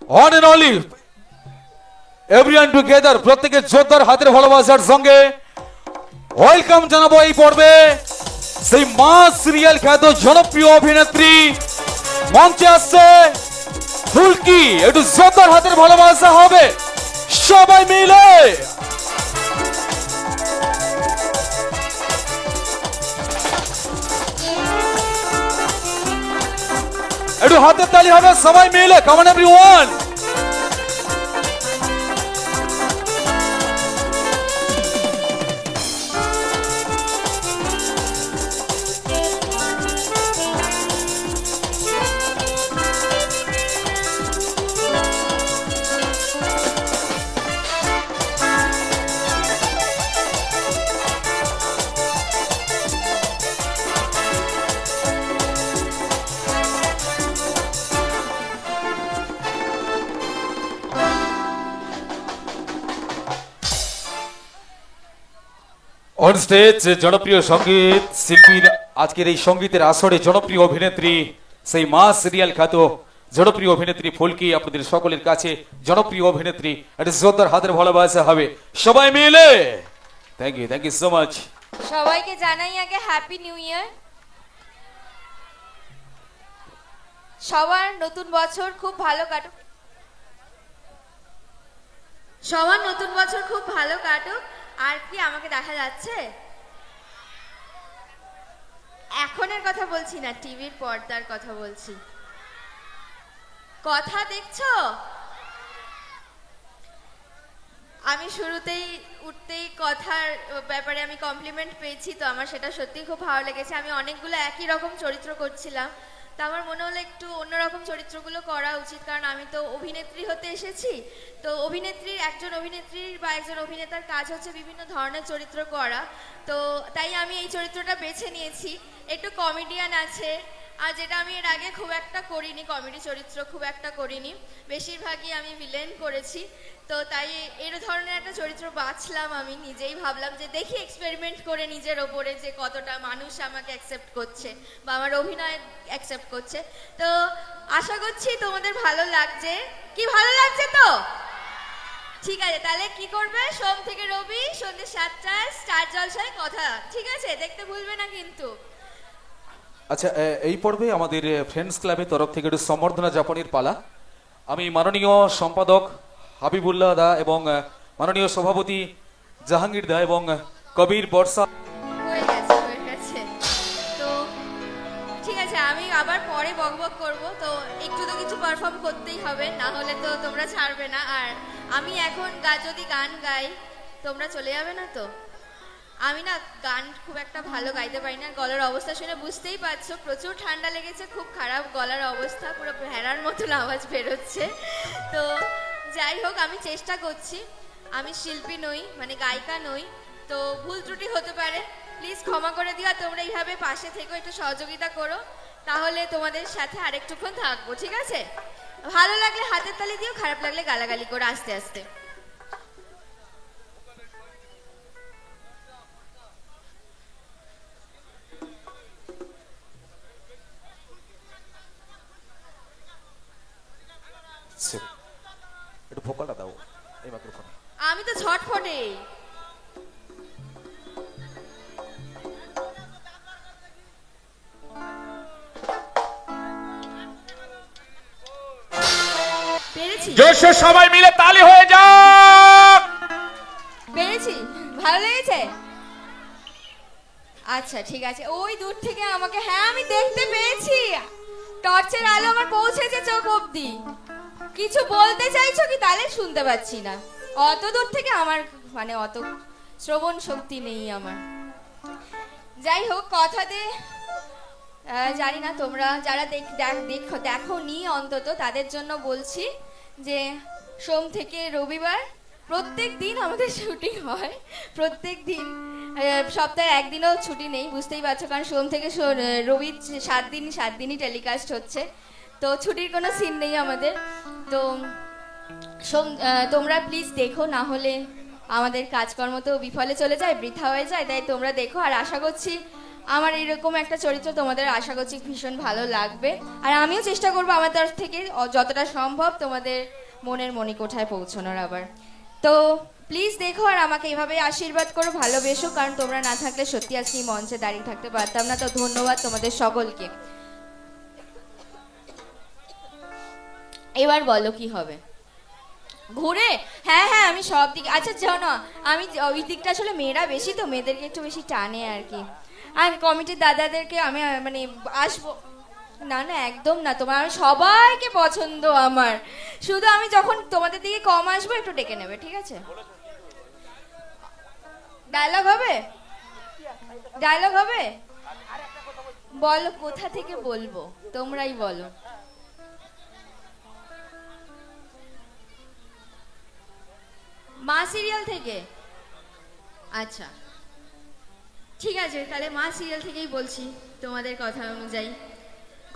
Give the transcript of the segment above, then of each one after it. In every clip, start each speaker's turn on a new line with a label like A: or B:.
A: On and only everyone together, প্রত্যেকের জোরদার হাতের ভালোবাসার সঙ্গে ওয়েলকাম জানাবো এই পর্বে সেই মা সিরিয়াল খ্যাত জনপ্রিয় অভিনেত্রী মঞ্চে আসছে ফুলকি। একটু জোরদার হাতের ভালোবাসা হবে সবাই মিলে। একটু হাতের তালি হবে সবাই মিলে। Come on everyone. On stage জনপ্রিয় সঙ্গীত শিল্পীর আজকের এই সঙ্গীতের আসরে জনপ্রিয় অভিনেত্রী সেই মা সিরিয়াল খ্যাত জনপ্রিয় অভিনেত্রী ফুলকি আপনাদের সকলের কাছে জনপ্রিয় অভিনেত্রী। একটা জোরদার হাতের ভালোবাসা হবে সবাই মিলে। Thank you so much.
B: সবাইকে জানাই আগে হ্যাপি নিউ ইয়ার। সবার নতুন বছর খুব ভালো কাটুক, সবার নতুন বছর খুব ভালো কাটুক। আর কি আমাকে দেখা যাচ্ছে? এখনের কথা বলছি না, টিভির পর্দার কথা বলছি। কথা দেখছো? আমি শুরুতেই উঠতেই কথার ব্যাপারে আমি কমপ্লিমেন্ট পেয়েছি, তো আমার সেটা সত্যি খুব ভালো লেগেছে। আমি অনেকগুলো একই রকম চরিত্র করছিলাম, তো আমার মনে হলো একটু অন্যরকম চরিত্রগুলো করা উচিত, কারণ আমি তো অভিনেত্রী হতে এসেছি। তো একজন অভিনেত্রীর বা একজন অভিনেতার কাজ হচ্ছে বিভিন্ন ধরনের চরিত্র করা। তো তাই আমি এই চরিত্রটা বেছে নিয়েছি। একটু কমেডিয়ান আছে, আর যেটা আমি এর আগে খুব একটা করিনি, কমেডি চরিত্র খুব একটা করিনি, বেশিরভাগই আমি ভিলেন করেছি। তো তাই এই ধরনের একটা চরিত্র বাছলাম। আমি নিজেই ভাবলাম যে দেখি এক্সপেরিমেন্ট করে নিজের ওপরে যে কতটা মানুষ আমাকে অ্যাকসেপ্ট করছে বা আমার অভিনয় অ্যাকসেপ্ট করছে। তো আশা করছি তোমাদের ভালো লাগছে। কি ভালো লাগছে তো? ঠিক আছে, তাহলে কি করবে? সোম থেকে রবি সন্ধ্যে 7টায় স্টার জলসায় কথা, ঠিক আছে? দেখতে ভুলবে না কিন্তু।
A: আচ্ছা, এই পর্বে আমাদের ফ্রেন্ডস ক্লাবের তরফ থেকে একটু সম্বর্ধনা জ্ঞাপনের পালা। আমি মাননীয় সম্পাদক হাবিবুল্লাহ দা এবং মাননীয় সভাপতি জাহাঙ্গীর দা এবং কবির বর্ষা।
B: হয়ে গেছে। তো ঠিক আছে, আমি আবার পরে বকবক করব। তো একটু তো কিছু পারফর্ম করতেই হবে, না হলে তো তোমরা ছাড়বে না। আর আমি এখন যদি গান গাই তোমরা চলে যাবে না তো? আমি না গান খুব একটা ভালো গাইতে পারি না। গলার অবস্থা শুনে বুঝতেই পারছো, প্রচুর ঠান্ডা লেগেছে, খুব খারাপ গলার অবস্থা, পুরো ভেড়ার মতন আওয়াজ বেরোচ্ছে। তো যাই হোক, আমি চেষ্টা করছি। আমি শিল্পী নই, মানে গায়িকা নই, তো ভুল ত্রুটি হতে পারে, প্লিজ ক্ষমা করে দিও। আর তোমরা এইভাবে পাশে থেকো, একটু সহযোগিতা করো, তাহলে তোমাদের সাথে আরেকটুক্ষণ থাকবো, ঠিক আছে? ভালো লাগলে হাতের তালি দিও, খারাপ লাগলে গালাগালি করে আস্তে আস্তে।
A: একটু ভোকালটা দাও এই মাইক্রোফোনে।
B: আমি তো ছটফটে। পেরেছি,
A: জোশে সবাই মিলে তালি হয়ে যাক।
B: পেরেছি, ভালো লেগেছে? আচ্ছা ঠিক আছে, ওই দূর থেকে আমাকে, হ্যাঁ আমি দেখতে পেয়েছি, টর্চের আলো আমার পৌঁছেছে চোখ অবধি। কিছু বলতে চাইছো কি? তাহলে শুনতে পাচ্ছি না, অত দূর থেকে আমার মানে অত শ্রবণ শক্তি নেই আমার। যাই হোক, কথাতে জানি না তোমরা যারা দেখো নি অন্তত তাদের জন্য বলছি যে সোম থেকে রবিবার প্রত্যেক দিন আমাদের শুটিং হয়। প্রত্যেক দিন, সপ্তাহে একদিনও ছুটি নেই, বুঝতেই পারছো, কারণ সোম থেকে রবি 7 দিনই টেলিকাস্ট হচ্ছে। তো ছুটির কোনো সিন নেই আমাদের। তো তোমরা প্লিজ দেখো, না হলে আমাদের কাজকর্ম তো বিফলে চলে যায়, বৃথা হয়ে যায়। তাই তোমরা দেখো, আর আশা করছি আমার এরকম একটা চরিত্র তোমাদের আশা করছি ভীষণ ভালো লাগবে, আর আমিও চেষ্টা করবো আমার তরফ থেকে যতটা সম্ভব তোমাদের মনের মণিকোঠায় পৌঁছানোর। আবার তো প্লিজ দেখো আর আমাকে এভাবে আশীর্বাদ করো, ভালোবেসো, কারণ তোমরা না থাকলে সত্যি আজকে এই মঞ্চে দাঁড়িয়ে থাকতে পারতাম না। তো ধন্যবাদ তোমাদের সকলকে। এবার বলো কি হবে ঘুরে? হ্যাঁ হ্যাঁ, আমি সব দিক, আচ্ছা জানো আমি ওই দিকটা আসলে মেয়েরা বেশি, তো মেয়েদেরকে একটু বেশি টানে আর কি। আর কমিটির দাদাদেরকে আমি মানে আসবো না না, একদম না, তোমার সবাইকে পছন্দ আমার, শুধু আমি যখন তোমাদের দিকে কম আসবো একটু ডেকে নেবে, ঠিক আছে? ডায়লগ হবে? ডায়লগ হবে? বলো কোথা থেকে বলবো, তোমরাই বলো। মা সিরিয়াল থেকে? আচ্ছা ঠিক আছে, তাহলে মা সিরিয়াল থেকেই বলছি তোমাদের কথা অনুযায়ী।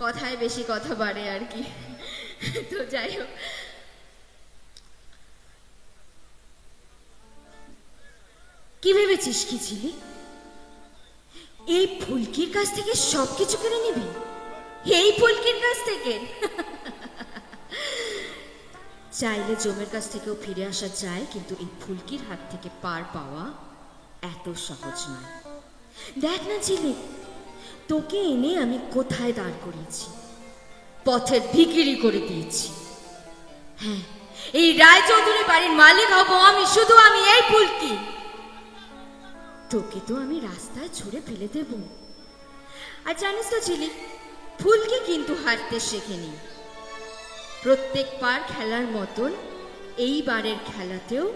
B: কথায় বেশি কথা বাড়ে আর কি। তো যাই হোক, কি ভেবেছিস কি ছিলি? এই ফুলকির কাছ থেকে সবকিছু কেড়ে নিবি? এই ফুলকির কাছ থেকে? চাইলে জমের কাছ থেকেও ফিরে আসা যায়, কিন্তু এই ফুলকির হাত থেকে পার পাওয়া এত সহজ নয়। দেখ না ঝিলিক, তোকে এনে আমি কোথায় দাঁড় করিয়েছি, পথের ভিখিরি করে দিয়েছি। হ্যাঁ, এই রায়চৌধুরী বাড়ির মালিক হব আমি, শুধু আমি, এই ফুলকি। তোকে তো আমি রাস্তায় ছুঁড়ে ফেলে দেব। আর জানিস তো ঝিলিক, ফুলকি কিন্তু হারতে শেখেনি। প্রত্যেকবার খেলার মতন এইবারের খেলাতেও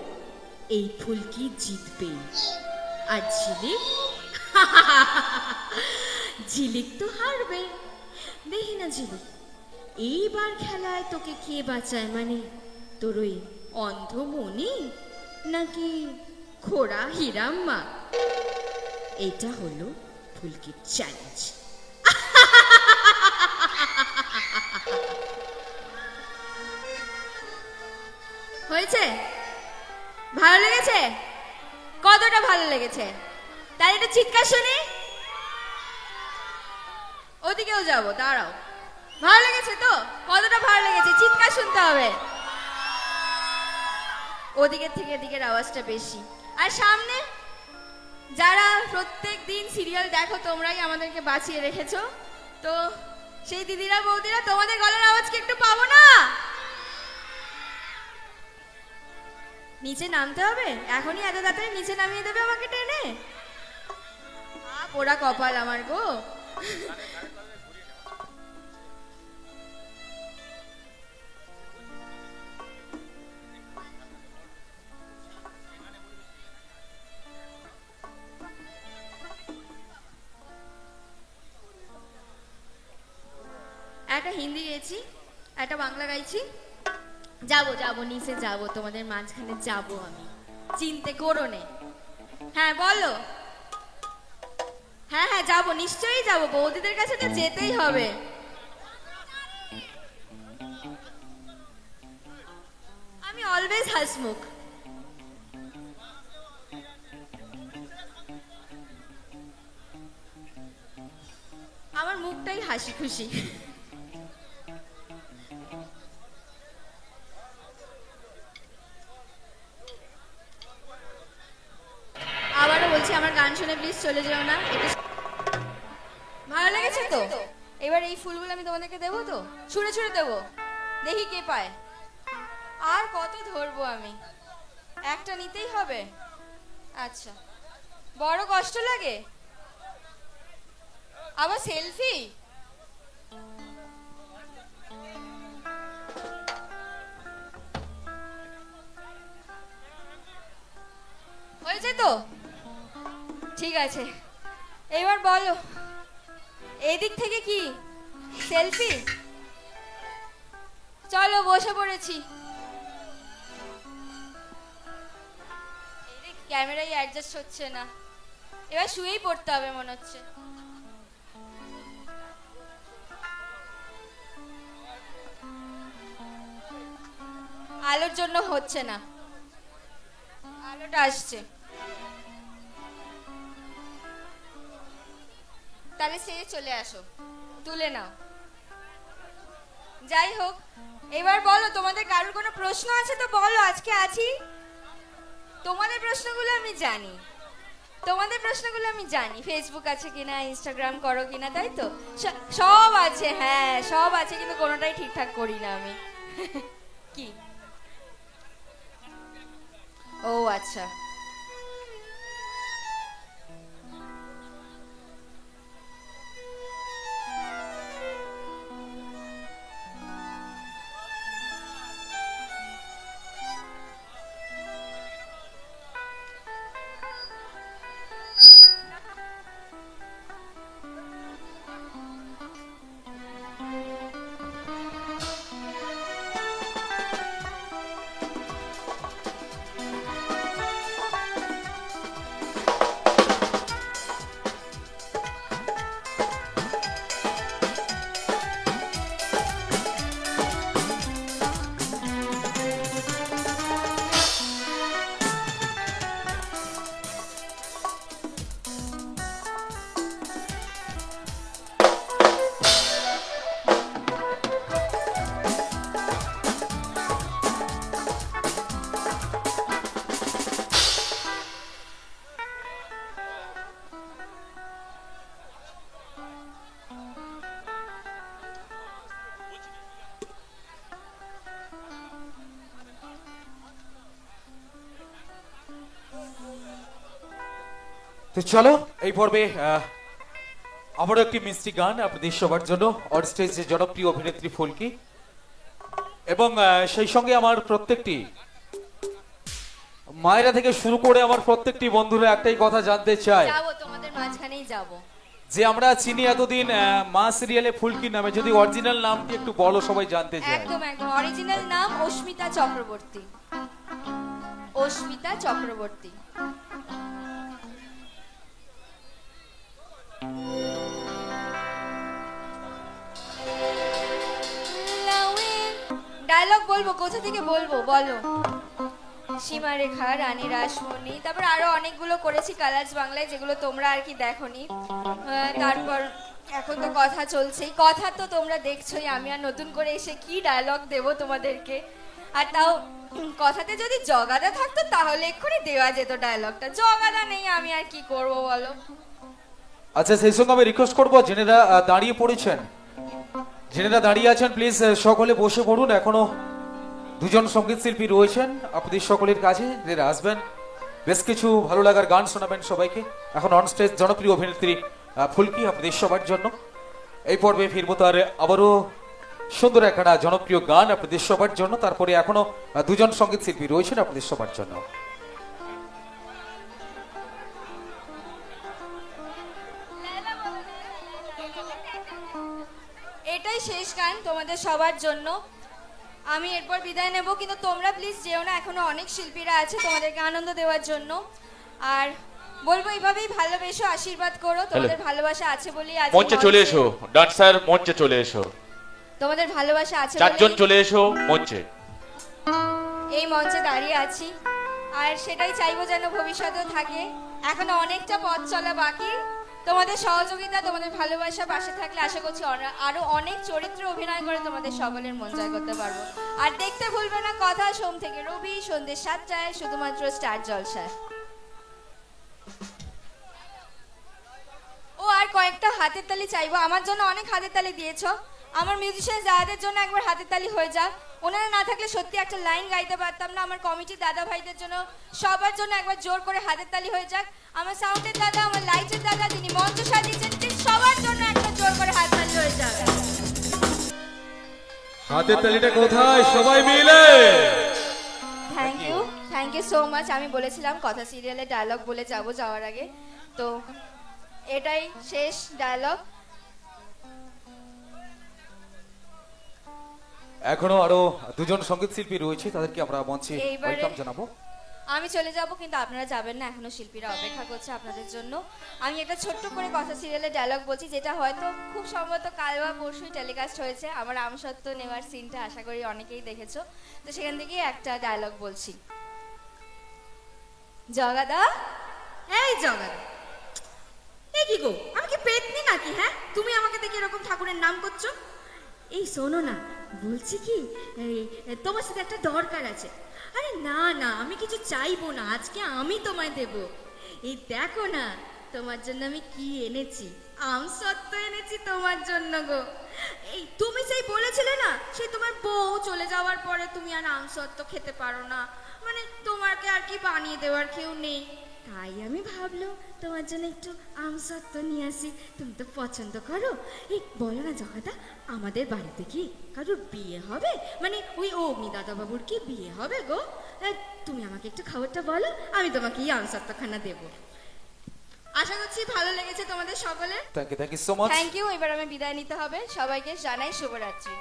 B: এই ফুলকি জিতবে। আর ঝিলিক ঝিলিক তো হারবে। দেখি না ঝিলিক, এইবার খেলায় তোকে কে বাঁচায়, মানে তোর ওই অন্ধমণি নাকি খোড়া হিরাম্মা? এটা হলো ফুলকির চ্যালেঞ্জ। হয়েছে? ভালো লেগেছে? কতটা ভালো লেগেছে? তাই একটা চিৎকার শুনি। ওদিকেও যাবো, দাঁড়াও। ভালো লেগেছে তো? কতটা ভালো লেগেছে? চিৎকার শুনতে হবে। ওদিকের থেকে এদিকের আওয়াজটা বেশি। আর সামনে যারা প্রত্যেক দিন সিরিয়াল দেখো, তোমরাই আমাদেরকে বাঁচিয়ে রেখেছো, তো সেই দিদিরা বৌদিরা, তোমাদের গলার আওয়াজ কি একটু পাবো না? নিচে নামতে হবে এখনই? এত তাড়াতাড়ি নিচে নামিয়ে দেবে আমাকে টেনে? পোড়া কপাল আমার গো। একটা হিন্দি গেয়েছি, একটা বাংলা গাইছি। যাবো যাবো, নিচে যাবো, তোমাদের মাঝখানে যাবো আমি, চিন্তে করো নে। হ্যাঁ বলো। হ্যাঁ হ্যাঁ যাবো, নিশ্চয়ই যাবো, বৌদিদের কাছে তো যেতেই হবে। আমি অলওয়েজ হাসমুখ। আমার মুখটাই হাসি খুশি। আবারও বলছি, আমার গান শুনে প্লিজ চলে যেও না। ভালো লেগেছে তো? এবার এই ফুলগুলো আমি তোমাদেরকে দেবো তো, ছুঁড়ে ছুঁড়ে দেবো, দেখি কে পায়। আর কত ধরবো আমি? একটা নিতেই হবে? আচ্ছা, বড় কষ্ট লাগে। আবার সেলফি? হয়েছে তো? ঠিক আছে, এবার বলো এই দিক থেকে কি সেলফি? চলো বসে পড়েছি। ক্যামেরাই অ্যাডজাস্ট হচ্ছে না, এবার শুয়েই পড়তে হবে মনে হচ্ছে। আলোর জন্য হচ্ছে না, আলোটা আসছে। তাহলে স্টেজে চলে আসো, তুলে নাও। যাই হোক, এবার বলো তোমাদের কারোর কোনো প্রশ্ন আছে তো বলো, আজকে আছি। তোমাদের প্রশ্নগুলো আমি জানি, ফেসবুক আছে কিনা, ইনস্টাগ্রাম করো কিনা, তাই তো? সব আছে, হ্যাঁ সব আছে, কিন্তু কোনোটাই ঠিকঠাক করি না আমি। কি? ও আচ্ছা,
A: তো চলো এই পর্বে আবারও একটি মিষ্টি গান আপনাদের সবার জন্য, অন স্টেজে জনপ্রিয় অভিনেত্রী ফুলকি, এবং সেই সঙ্গে আমার প্রত্যেকটি মায়েরা থেকে শুরু করে আমার প্রত্যেকটি বন্ধুরা একটাই কথা জানতে চায়,
B: যাবো তোমাদের মাঝখানেই যাবো।
A: যে আমরা চিনি এতদিন মা সিরিয়ালে ফুলকি নামে, যদি অরিজিনাল নামটি একটু বলো, সবাই জানতে চায়।
B: একদম একদম, অরিজিনাল নাম অস্মিতা চক্রবর্তী। অস্মিতা চক্রবর্তী। ডায়লগ বলবো, কোথা থেকে বলবো বলো? সীমারেখা, রানী রাসমণি, তারপর আরো অনেকগুলো করেছি কালার্স বাংলায়, যেগুলো তোমরা আর কি দেখোনি। তারপর এখন তো কথা চলছেই, কথা তো তোমরা দেখছোই, আমি আর নতুন করে এসে কি ডায়লগ দেবো তোমাদেরকে। আর তাও কথাতে যদি জগাদা থাকতো তাহলে এক্ষুনি দেওয়া যেত ডায়লগটা, জগাদা নেই, আমি আর কি করব বলো।
A: আচ্ছা, সেই সঙ্গে আমি রিকোয়েস্ট করবো, যেনারা দাঁড়িয়ে পড়েছেন, যেনারা দাঁড়িয়ে আছেন, প্লিজ সকলে বসে পড়ুন। এখনো দুজন সঙ্গীত শিল্পী রয়েছেন আপনাদের সকলের কাছে, যারা আসবেন, বেশ কিছু ভালো লাগার গান শোনাবেন সবাইকে। এখন অন স্টেজ জনপ্রিয় অভিনেত্রী ফুলকি আপনাদের সবার জন্য। এই পর্বে ফিরবো তার আবারও সুন্দর একটা জনপ্রিয় গান আপনাদের সবার জন্য। তারপরে এখনো দুজন সঙ্গীত শিল্পী রয়েছেন আপনাদের সবার জন্য।
B: এটাই শেষ গান তোমাদের সবার জন্য, আমি এরপর বিদায় নেব, কিন্তু তোমরা প্লিজ যেও না, এখনো অনেক শিল্পীরা আছে তোমাদেরকে আনন্দ দেওয়ার জন্য। আর বলবো এইভাবেই ভালোবেসো, আশীর্বাদ করো, তোমাদের ভালোবাসা আছে বলেই আজ
C: মঞ্চে চলে এসো, ডান্সার মঞ্চে চলে এসো,
B: তোমাদের ভালোবাসা আছে
C: চারজন চলে এসো মঞ্চে।
B: এই মঞ্চে দাঁড়িয়ে আছি, আর সেটাই চাইবো যেন ভবিষ্যতেও থাকে। এখনো অনেকটা পথ চলা বাকি, তোমাদের সহযোগিতা, তোমাদের ভালোবাসা পাশে থাকলে আশা করছি আরো অনেক চরিত্র অভিনয় করে তোমাদের সকলের মন জয় করতে পারবো। আর দেখতে ভুলবে না কথা, সোম থেকে রবি সন্ধ্যে 7টায় শুধুমাত্র স্টার জলসায়। ও আর কয়েকটা হাতের তালি চাইবো, আমার জন্য অনেক হাতের তালি দিয়েছো, আমার মিউজিশিয়ান দাদাদের জন্য একবার হাতের তালি হয়ে যাক। ওনারা না থাকলে সত্যি একটা লাইন গাইতে পারতাম না। আমার কমিটির দাদা ভাইদের জন্য, সবার জন্য একবার জোর করে হাতের তালি হয়ে যাক। আমার সাউন্ডের দাদা, আমার লাইটের দাদা, যিনি মঞ্চ সাজিয়েছেন, সবার জন্য একটা জোর করে হাত তালি হয়ে যাক।
A: হাতের তালিটা কোথায় সবাই মিলে?
B: Thank you so much. আমি বলেছিলাম কথা সিরিয়ালে ডায়লগ বলে যাওয়ার আগে, তো এটাই শেষ ডায়লগ।
A: এখনো আরো দুজন সঙ্গীত শিল্পী রয়েছে, তাদেরকে আমরা মঞ্চে ওয়েলকাম জানাবো।
B: আমি চলে যাব, কিন্তু আপনারা যাবেন না, এখনো শিল্পীরা অপেক্ষা করছে আপনাদের জন্য। আমি একটা ছোট্ট করে কথা সিরিয়ালে ডায়লগ বলছি, যেটা হয়তো খুব সম্ভবত কাল বা পরশুই টেলিকাস্ট হয়েছে। আমার আমসত্ত্ব নেওয়ার সিনটা আশা করি অনেকেই দেখেছো, তো সেখান থেকেই একটা ডায়লগ বলছি। জগাদা, এই জগাদা, এই কি গো, আমি কি পেতনি না নাকি? হ্যাঁ, তুমি আমাকে দেখে এরকম ঠাকুরের নাম করছো? এই শোনো না, বলছি কি, এই তোমার সাথে একটা দরকার আছে। আরে না না, আমি কিছু চাইবো না, আজকে আমি তোমায় দেব। এই দেখো না, তোমার জন্য আমি কি এনেছি, আমসত্ত্ব এনেছি তোমার জন্য গো। এই তুমি সেই বলেছিলে না, সেই তোমার বউ চলে যাওয়ার পরে তুমি আর আমসত্ত্ব খেতে পারো না, মানে তোমাকে আর কি বানিয়ে দেওয়ার কেউ নেই, তাই আমি ভাবলো তোমার জন্য একটু আমসত্ত্ব নিয়ে আসি। তুমি তো পছন্দ করো। এই বলো না জগাদা, আমাদের বাড়িতে কি কারোর বিয়ে হবে? মানে ওই অগ্নি দাদাবাবুর কি বিয়ে হবে গো? তুমি আমাকে একটু খবরটা বলো, আমি তোমাকে এই আমসত্ত্বখানা দেবো। আশা করছি ভালো লেগেছে তোমাদের সকলের।
A: Thank you so much.
B: Thank you. এবার আমি বিদায় নিতে হবে, সবাইকে জানাই শুভরাত্রি।